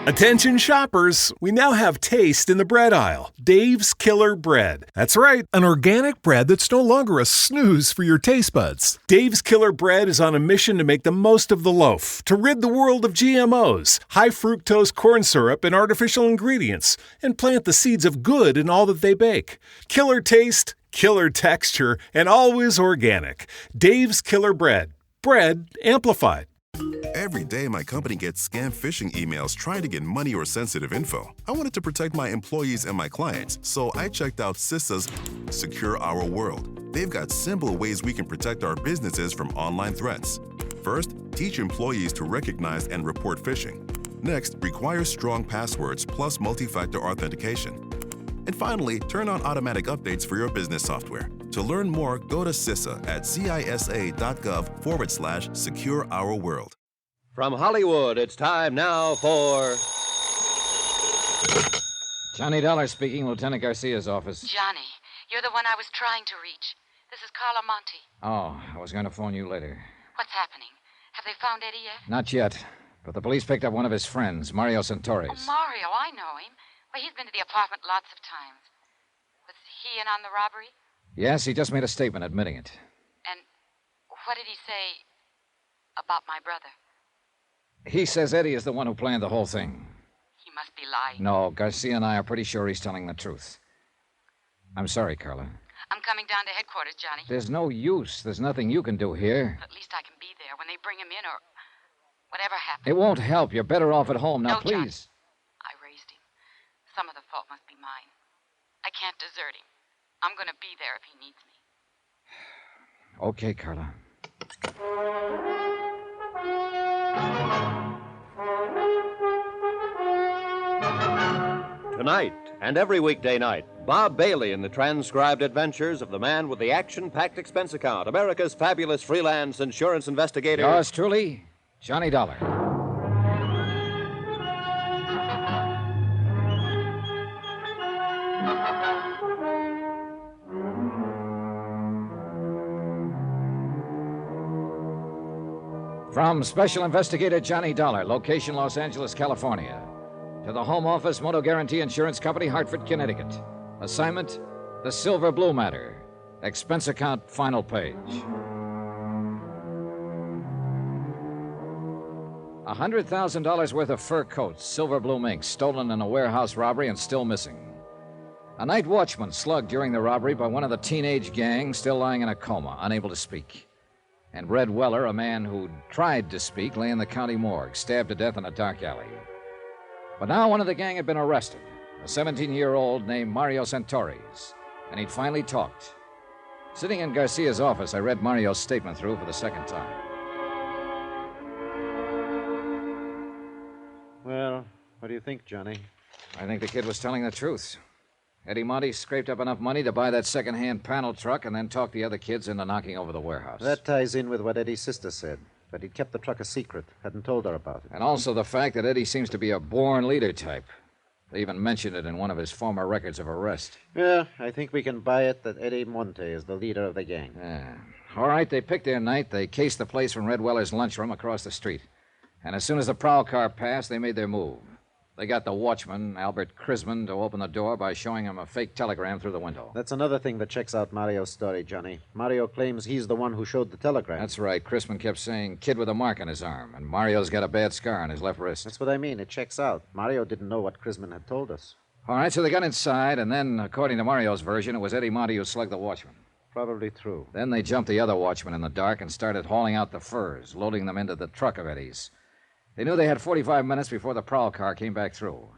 Attention shoppers, we now have taste in the bread aisle. Dave's Killer Bread. That's right, an organic bread that's no longer a snooze for your taste buds. Dave's Killer Bread is on a mission to make the most of the loaf, to rid the world of GMOs, high fructose corn syrup, and artificial ingredients, and plant the seeds of good in all that they bake. Killer taste, killer texture, and always organic. Dave's Killer Bread. Bread amplified. Every day, my company gets scam phishing emails trying to get money or sensitive info. I wanted to protect my employees and my clients, so I checked out CISA's Secure Our World. They've got simple ways we can protect our businesses from online threats. First, teach employees to recognize and report phishing. Next, require strong passwords plus multi-factor authentication. And finally, turn on automatic updates for your business software. To learn more, go to CISA at cisa.gov/Secure Our World. From Hollywood, it's time now for... Johnny Dollar speaking, Lieutenant Garcia's office. Johnny, you're the one I was trying to reach. This is Carla Monte. Oh, I was going to phone you later. What's happening? Have they found Eddie yet? Not yet, but the police picked up one of his friends, Mario Santorres. Oh, Mario, I know him. Well, he's been to the apartment lots of times. Was he in on the robbery? Yes, he just made a statement admitting it. And what did he say about my brother? He says Eddie is the one who planned the whole thing. He must be lying. No, Garcia and I are pretty sure he's telling the truth. I'm sorry, Carla. I'm coming down to headquarters, Johnny. There's no use. There's nothing you can do here. At least I can be there when they bring him in or whatever happens. It won't help. You're better off at home. Now, No, Johnny. please. I raised him. Some of the fault must be mine. I can't desert him. I'm going to be there if he needs me. Okay, Carla. Tonight and every weekday night, Bob Bailey in the transcribed adventures of the man with the action-packed expense account, America's fabulous freelance insurance investigator. Yours truly, Johnny Dollar. From Special Investigator Johnny Dollar, location Los Angeles, California, to the Home Office Moto Guarantee Insurance Company, Hartford, Connecticut. Assignment, the Silver Blue Matter. Expense account, final page. $100,000 worth of fur coats, silver blue mink, stolen in a warehouse robbery and still missing. A night watchman slugged during the robbery by one of the teenage gang, still lying in a coma, unable to speak. And Red Weller, a man who tried to speak, lay in the county morgue, stabbed to death in a dark alley. But now one of the gang had been arrested, a 17-year-old named Mario Santorres, and he'd finally talked. Sitting in Garcia's office, I read Mario's statement through for the second time. Well, what do you think, Johnny? I think the kid was telling the truth. Eddie Monte scraped up enough money to buy that second-hand panel truck and then talked the other kids into knocking over the warehouse. That ties in with what Eddie's sister said, that he'd kept the truck a secret, hadn't told her about it. And also the fact that Eddie seems to be a born leader type. They even mentioned it in one of his former records of arrest. Yeah, I think we can buy it that Eddie Monte is the leader of the gang. Yeah. All right, they picked their night. They cased the place from Red Weller's lunchroom across the street. And as soon as the prowl car passed, they made their move. They got the watchman, Albert Crisman, to open the door by showing him a fake telegram through the window. That's another thing that checks out Mario's story, Johnny. Mario claims he's the one who showed the telegram. That's right. Crisman kept saying, kid with a mark on his arm, and Mario's got a bad scar on his left wrist. That's what I mean. It checks out. Mario didn't know what Crisman had told us. All right, so they got inside, and then, according to Mario's version, it was Eddie Monte who slugged the watchman. Probably true. Then they jumped the other watchman in the dark and started hauling out the furs, loading them into the truck of Eddie's. They knew they had 45 minutes before the prowl car came back through.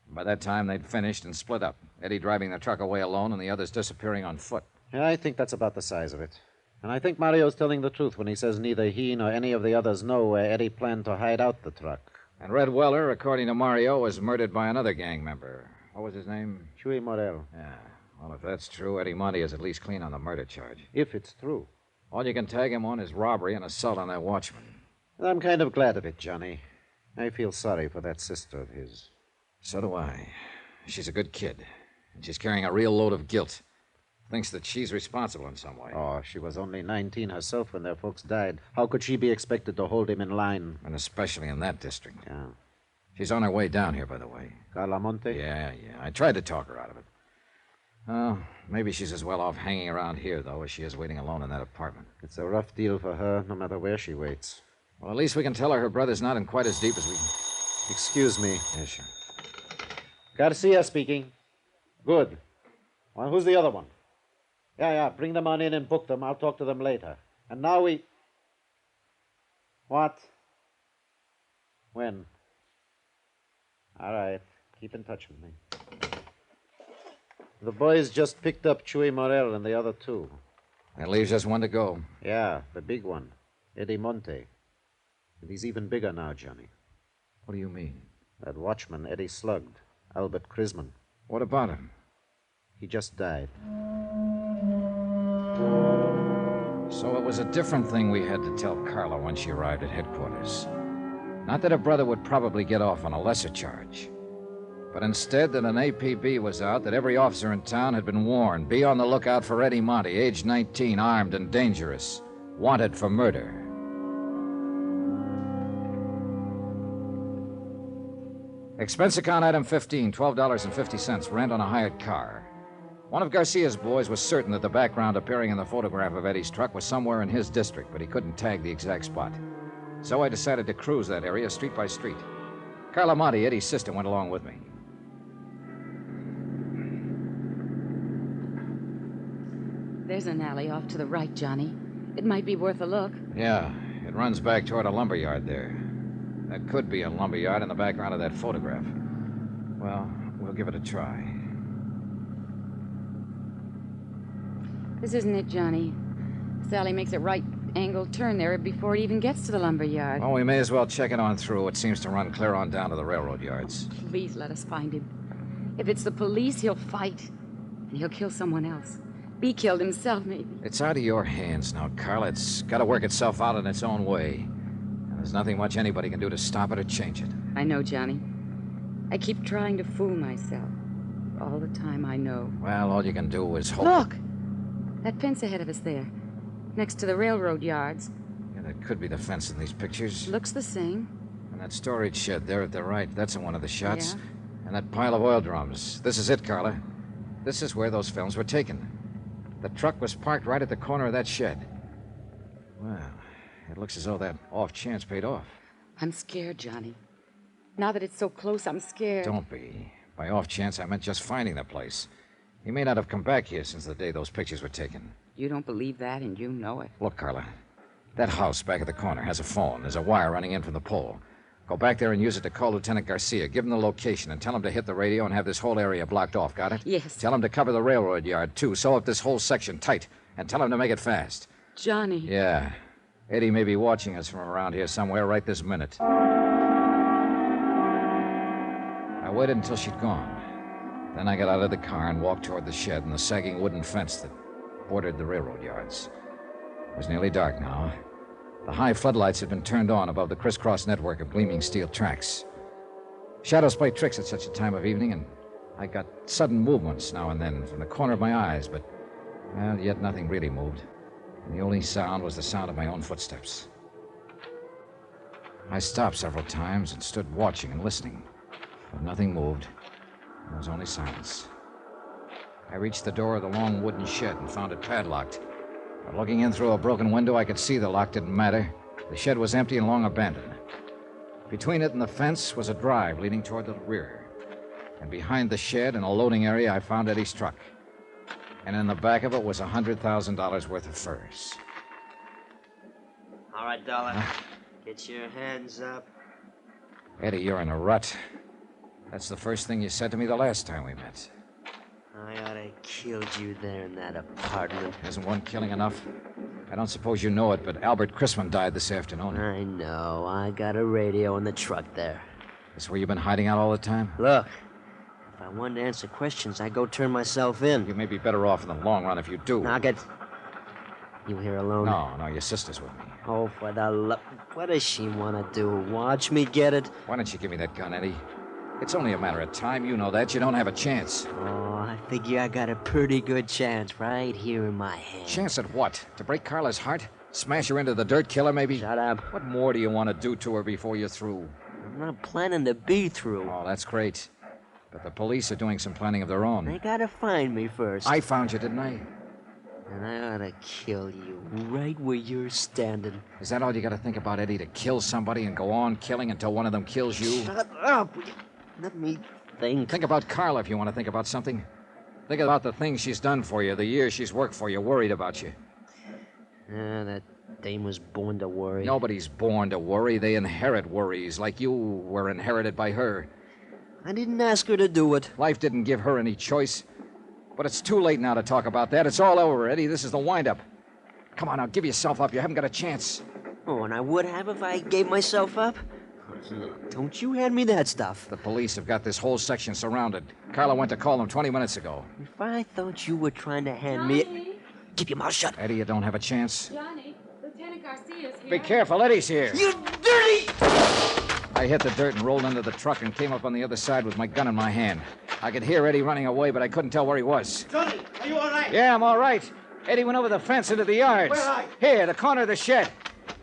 By that time, they'd finished and split up, Eddie driving the truck away alone and the others disappearing on foot. Yeah, I think that's about the size of it. And I think Mario's telling the truth when he says neither he nor any of the others know where Eddie planned to hide out the truck. And Red Weller, according to Mario, was murdered by another gang member. What was his name? Chuy Morel. Yeah. Well, if that's true, Eddie Monte is at least clean on the murder charge. If it's true. All you can tag him on is robbery and assault on that watchman. And I'm kind of glad of it, Johnny. I feel sorry for that sister of his. So do I. She's a good kid. And she's carrying a real load of guilt. Thinks that she's responsible in some way. Oh, she was only 19 herself when their folks died. How could she be expected to hold him in line? And especially in that district. Yeah. She's on her way down here, by the way. Carla Monte? Yeah. I tried to talk her out of it. Oh, maybe she's as well off hanging around here, though, as she is waiting alone in that apartment. It's a rough deal for her, no matter where she waits. Well, at least we can tell her brother's not in quite as deep as we... Excuse me. Yeah, sure. Garcia speaking. Good. Well, who's the other one? Yeah, bring them on in and book them. I'll talk to them later. And now we... What? When? All right. Keep in touch with me. The boys just picked up Chuy Morel and the other two. That leaves just one to go. Yeah, the big one. Eddie Monte. And he's even bigger now, Johnny. What do you mean? That watchman Eddie slugged, Albert Krisman. What about him? He just died. So it was a different thing we had to tell Carla when she arrived at headquarters. Not that her brother would probably get off on a lesser charge, but instead that an APB was out that every officer in town had been warned. Be on the lookout for Eddie Monte, age 19, armed and dangerous, wanted for murder. Expense account item 15, $12.50, rent on a hired car. One of Garcia's boys was certain that the background appearing in the photograph of Eddie's truck was somewhere in his district, but he couldn't tag the exact spot. So I decided to cruise that area street by street. Carla Monte, Eddie's sister, went along with me. There's an alley off to the right, Johnny. It might be worth a look. Yeah, it runs back toward a lumberyard there. That could be a lumberyard in the background of that photograph. Well, we'll give it a try. This isn't it, Johnny. Sally makes a right-angle turn there before it even gets to the lumberyard. Well, we may as well check it on through. It seems to run clear on down to the railroad yards. Please let us find him. If it's the police, he'll fight. And he'll kill someone else. Be killed himself, maybe. It's out of your hands now, Carla. It's got to work itself out in its own way. And there's nothing much anybody can do to stop it or change it. I know, Johnny. I keep trying to fool myself. All the time I know. Well, all you can do is hope. Look! That fence ahead of us there. Next to the railroad yards. Yeah, that could be the fence in these pictures. Looks the same. And that storage shed there at the right, that's in one of the shots. Yeah. And that pile of oil drums. This is it, Carla. This is where those films were taken. The truck was parked right at the corner of that shed. Well, it looks as though that off chance paid off. I'm scared, Johnny. Now that it's so close, I'm scared. Don't be. By off chance, I meant just finding the place. He may not have come back here since the day those pictures were taken. You don't believe that, and you know it. Look, Carla, that house back at the corner has a phone. There's a wire running in from the pole. Go back there and use it to call Lieutenant Garcia. Give him the location and tell him to hit the radio and have this whole area blocked off. Got it? Yes. Tell him to cover the railroad yard, too. Sew up this whole section tight. And tell him to make it fast. Johnny. Yeah. Eddie may be watching us from around here somewhere right this minute. I waited until she'd gone. Then I got out of the car and walked toward the shed and the sagging wooden fence that bordered the railroad yards. It was nearly dark now. The high floodlights had been turned on above the crisscross network of gleaming steel tracks. Shadows play tricks at such a time of evening, and I got sudden movements now and then from the corner of my eyes, but, well, yet nothing really moved. And the only sound was the sound of my own footsteps. I stopped several times and stood watching and listening, but nothing moved. There was only silence. I reached the door of the long wooden shed and found it padlocked. But looking in through a broken window, I could see the lock didn't matter. The shed was empty and long abandoned. Between it and the fence was a drive leading toward the rear. And behind the shed, in a loading area, I found Eddie's truck. And in the back of it was $100,000 worth of furs. All right, Dollar. Get your hands up. Eddie, you're in a rut. That's the first thing you said to me the last time we met. I ought to have killed you there in that apartment. Isn't one killing enough? I don't suppose you know it, but Albert Krisman died this afternoon. I know. I got a radio in the truck there. That's where you've been hiding out all the time? Look, if I wanted to answer questions, I'd go turn myself in. You may be better off in the long run if you do. Now get... You here alone? No, your sister's with me. Oh, for the love... What does she want to do? Watch me get it? Why don't you give me that gun, Eddie? It's only a matter of time. You know that. You don't have a chance. Oh, I figure I got a pretty good chance right here in my hand. Chance at what? To break Carla's heart? Smash her into the dirt, kill her, maybe? Shut up. What more do you want to do to her before you're through? I'm not planning to be through. Oh, that's great. But the police are doing some planning of their own. They gotta find me first. I found you, didn't I? And I ought to kill you right where you're standing. Is that all you gotta think about, Eddie? To kill somebody and go on killing until one of them kills you? Shut up! Let me think. Think about Carla if you want to think about something. Think about the things she's done for you, the years she's worked for you, worried about you. That dame was born to worry. Nobody's born to worry. They inherit worries, like you were inherited by her. I didn't ask her to do it. Life didn't give her any choice. But it's too late now to talk about that. It's all over, Eddie. This is the wind-up. Come on now, give yourself up. You haven't got a chance. Oh, and I would have if I gave myself up? Don't you hand me that stuff. The police have got this whole section surrounded. Carla went to call them 20 minutes ago. If I thought you were trying to hand me... Johnny? Keep your mouth shut. Eddie, you don't have a chance. Johnny, Lieutenant Garcia's here. Be careful, Eddie's here. You dirty... I hit the dirt and rolled into the truck and came up on the other side with my gun in my hand. I could hear Eddie running away, but I couldn't tell where he was. Johnny, are you all right? Yeah, I'm all right. Eddie went over the fence into the yards. Where are you? Here, the corner of the shed.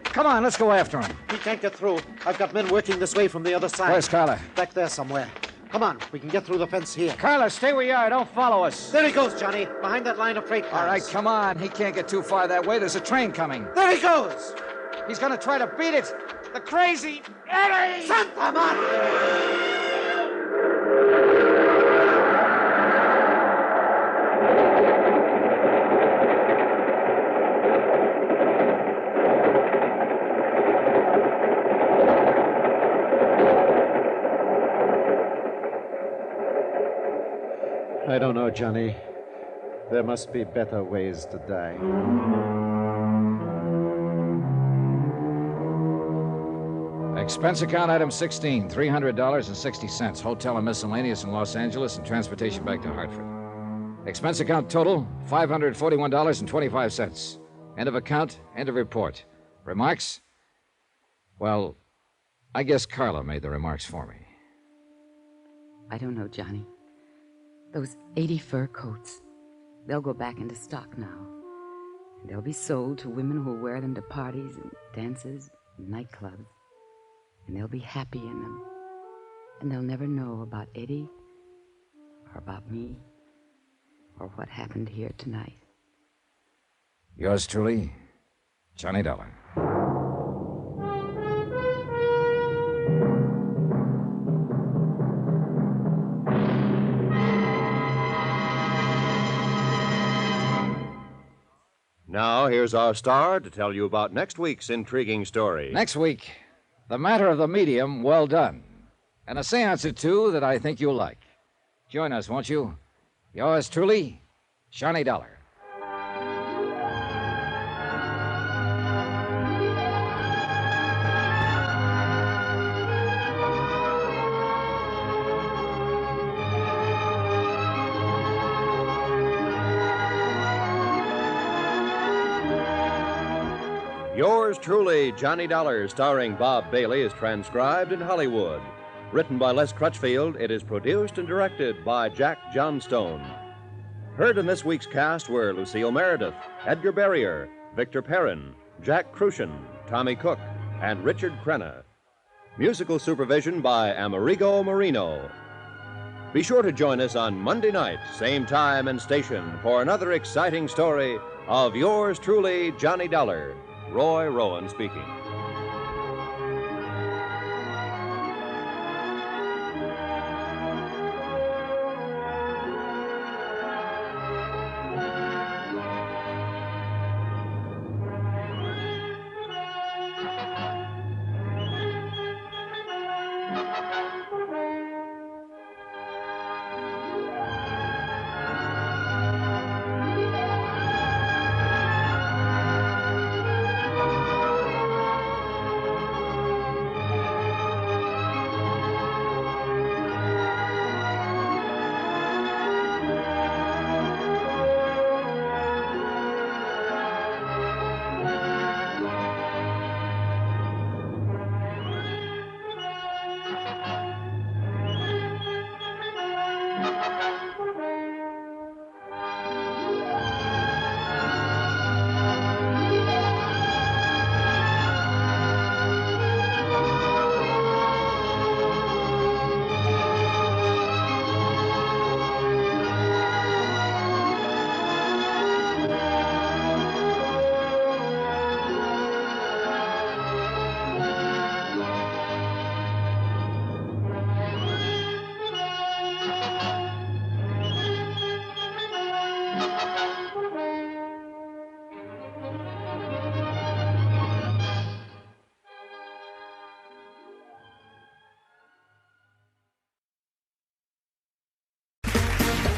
Come on, let's go after him. He can't get through. I've got men working this way from the other side. Where's Carla? Back there somewhere. Come on, we can get through the fence here. Carla, stay where you are. Don't follow us. There he goes, Johnny, behind that line of freight cars. All right, come on. He can't get too far that way. There's a train coming. There he goes! He's going to try to beat it. The crazy Eddie! Santa Maria! I don't know, Johnny. There must be better ways to die. Expense account item 16, $300.60. Hotel and miscellaneous in Los Angeles and transportation back to Hartford. Expense account total, $541.25. End of account, end of report. Remarks? Well, I guess Carla made the remarks for me. I don't know, Johnny. Those 80 fur coats, they'll go back into stock now. And they'll be sold to women who'll wear them to parties and dances and nightclubs. And they'll be happy in them. And they'll never know about Eddie or about me or what happened here tonight. Yours truly, Johnny Dollar. Now, here's our star to tell you about next week's intriguing story. Next week, The Matter of the Medium, Well Done. And a seance or two that I think you'll like. Join us, won't you? Yours truly, Johnny Dollar. Yours truly, Johnny Dollar, starring Bob Bailey, is transcribed in Hollywood. Written by Les Crutchfield, it is produced and directed by Jack Johnstone. Heard in this week's cast were Lucille Meredith, Edgar Barrier, Victor Perrin, Jack Crucian, Tommy Cook, and Richard Crenna. Musical supervision by Amerigo Marino. Be sure to join us on Monday night, same time and station, for another exciting story of Yours truly, Johnny Dollar. Roy Rowan speaking.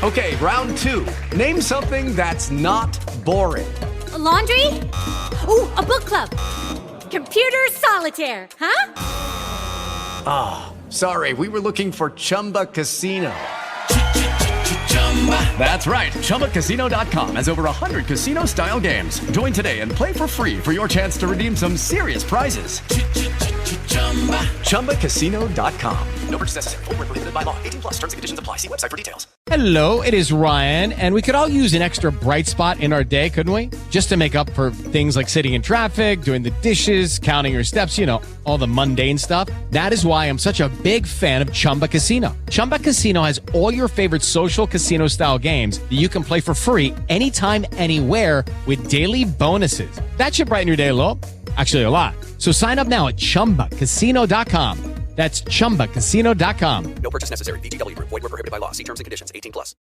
Okay, round two. Name something that's not boring. A laundry? Ooh, a book club. Computer solitaire, huh? Ah, sorry, we were looking for Chumba Casino. That's right, ChumbaCasino.com has over 100 casino-style games. Join today and play for free for your chance to redeem some serious prizes. ChumbaCasino.com. No purchase necessary. Void where prohibited by law. 18 plus. Terms and conditions apply. See website for details. Hello, it is Ryan, and we could all use an extra bright spot in our day, couldn't we? Just to make up for things like sitting in traffic, doing the dishes, counting your steps, you know, all the mundane stuff. That is why I'm such a big fan of Chumba Casino. Chumba Casino has all your favorite social casino-style games that you can play for free anytime, anywhere with daily bonuses. That should brighten your day a little. Actually, a lot. So sign up now at ChumbaCasino.com. That's ChumbaCasino.com. No purchase necessary. VGW Group. Void where prohibited by law. See terms and conditions. 18 plus.